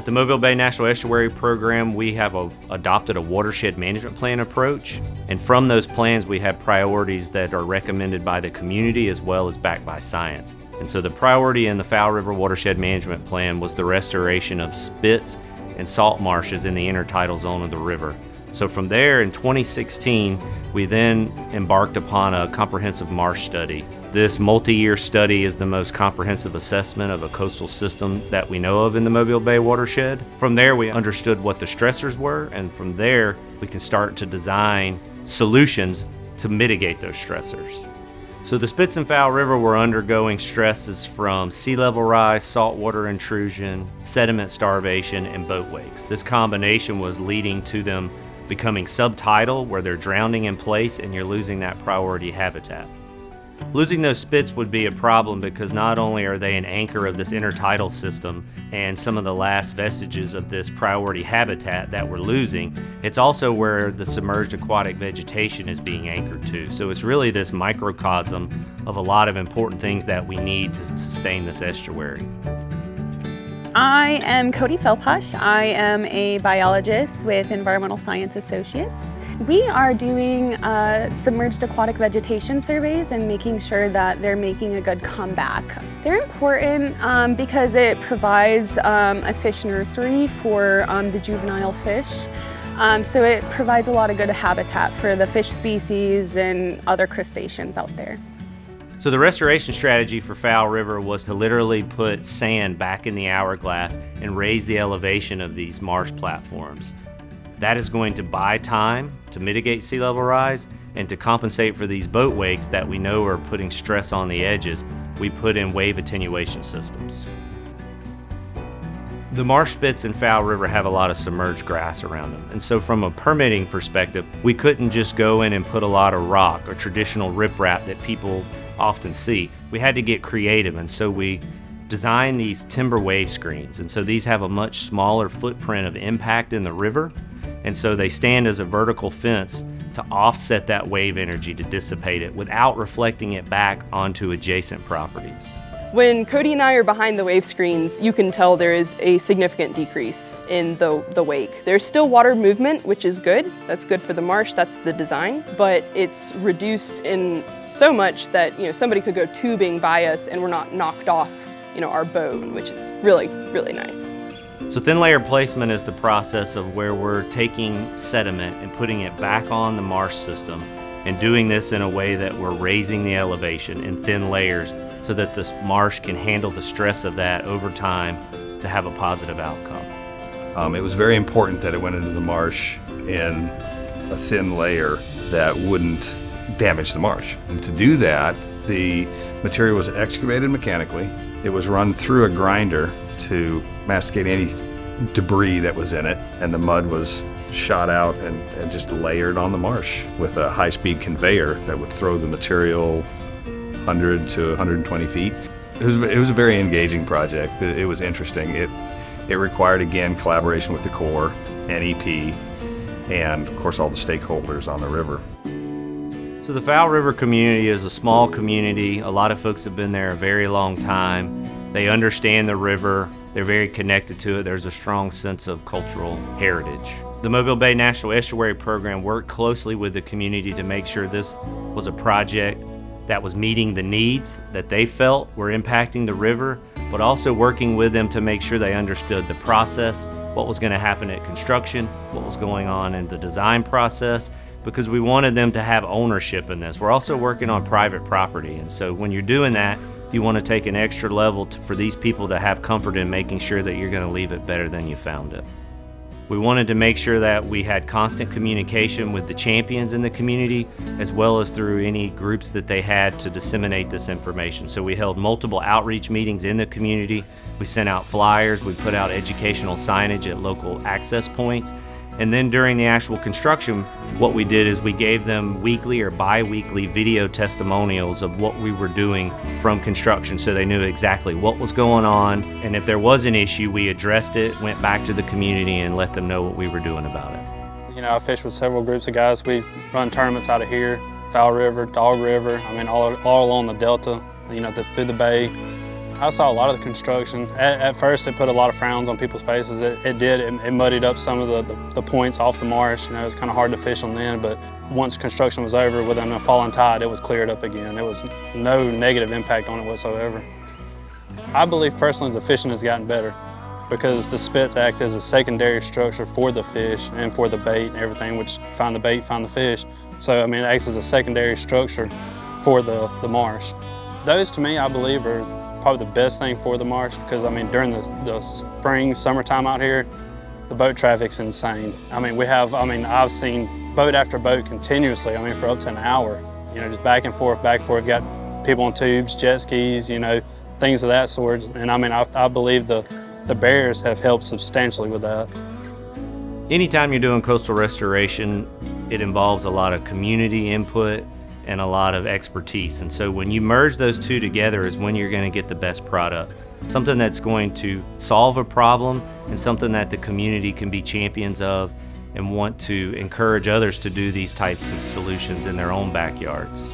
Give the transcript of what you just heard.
At the Mobile Bay National Estuary Program, we have adopted a watershed management plan approach, and from those plans we have priorities that are recommended by the community as well as backed by science. And so the priority in the Fowl River Watershed Management Plan was the restoration of spits and salt marshes in the intertidal zone of the river. So from there, in 2016, we then embarked upon a comprehensive marsh study. This multi-year study is the most comprehensive assessment of a coastal system that we know of in the Mobile Bay watershed. From there, we understood what the stressors were, and from there, we can start to design solutions to mitigate those stressors. So the Spits and Fowl River were undergoing stresses from sea level rise, saltwater intrusion, sediment starvation, and boat wakes. This combination was leading to them becoming subtidal, where they're drowning in place and you're losing that priority habitat. Losing those spits would be a problem because not only are they an anchor of this intertidal system and some of the last vestiges of this priority habitat that we're losing, it's also where the submerged aquatic vegetation is being anchored to. So it's really this microcosm of a lot of important things that we need to sustain this estuary. I am Cody Felposh. I am a biologist with Environmental Science Associates. We are doing submerged aquatic vegetation surveys and making sure that they're making a good comeback. They're important because it provides a fish nursery for the juvenile fish. So it provides a lot of good habitat for the fish species and other crustaceans out there. So the restoration strategy for Fowl River was to literally put sand back in the hourglass and raise the elevation of these marsh platforms. That is going to buy time to mitigate sea level rise and to compensate for these boat wakes that we know are putting stress on the edges. We put in wave attenuation systems. The marsh spits in Fowl River have a lot of submerged grass around them, and so from a permitting perspective, we couldn't just go in and put a lot of rock or traditional riprap that people often see. We had to get creative, and so we designed these timber wave screens, and so these have a much smaller footprint of impact in the river, and so they stand as a vertical fence to offset that wave energy, to dissipate it without reflecting it back onto adjacent properties. When Cody and I are behind the wave screens, you can tell there is a significant decrease in the wake. There's still water movement, which is good. That's good for the marsh, that's the design, but it's reduced in so much that somebody could go tubing by us and we're not knocked off our boat, which is really, really nice. So thin layer placement is the process of where we're taking sediment and putting it back on the marsh system and doing this in a way that we're raising the elevation in thin layers so that the marsh can handle the stress of that over time to have a positive outcome. It was very important that it went into the marsh in a thin layer that wouldn't damage the marsh. And to do that, the material was excavated mechanically. It was run through a grinder to masticate any debris that was in it, and the mud was shot out and just layered on the marsh with a high-speed conveyor that would throw the material 100 to 120 feet. It was a very engaging project. It was interesting. It required, again, collaboration with the Corps, NEP, and of course all the stakeholders on the river. So the Fowl River community is a small community. A lot of folks have been there a very long time. They understand the river. They're very connected to it. There's a strong sense of cultural heritage. The Mobile Bay National Estuary Program worked closely with the community to make sure this was a project that was meeting the needs that they felt were impacting the river, but also working with them to make sure they understood the process, what was going to happen at construction, what was going on in the design process, because we wanted them to have ownership in this. We're also working on private property, and so when you're doing that, you want to take an extra level for these people to have comfort in making sure that you're going to leave it better than you found it. We wanted to make sure that we had constant communication with the champions in the community, as well as through any groups that they had to disseminate this information. So we held multiple outreach meetings in the community. We sent out flyers, we put out educational signage at local access points. And then during the actual construction, what we did is we gave them weekly or bi-weekly video testimonials of what we were doing from construction, so they knew exactly what was going on. And if there was an issue, we addressed it, went back to the community and let them know what we were doing about it. I fish with several groups of guys. We run tournaments out of here, Fowl River, Dog River, all along the Delta, through the bay. I saw a lot of the construction. At first, it put a lot of frowns on people's faces. It muddied up some of the points off the marsh. You know, it was kind of hard to fish on then, but once construction was over, within a falling tide, it was cleared up again. There was no negative impact on it whatsoever. I believe personally the fishing has gotten better because the spits act as a secondary structure for the fish and for the bait and everything, which find the bait, find the fish. So, I mean, it acts as a secondary structure for the marsh. Those, to me, I believe, are probably the best thing for the marsh because, I mean, during the spring, summertime out here, the boat traffic's insane. I mean, I've seen boat after boat continuously, I mean, for up to an hour, you know, just back and forth, back and forth. Got people on tubes, jet skis, you know, things of that sort. And I mean, I believe the barriers have helped substantially with that. Anytime you're doing coastal restoration, it involves a lot of community input and a lot of expertise. And so when you merge those two together is when you're going to get the best product. Something that's going to solve a problem and something that the community can be champions of and want to encourage others to do these types of solutions in their own backyards.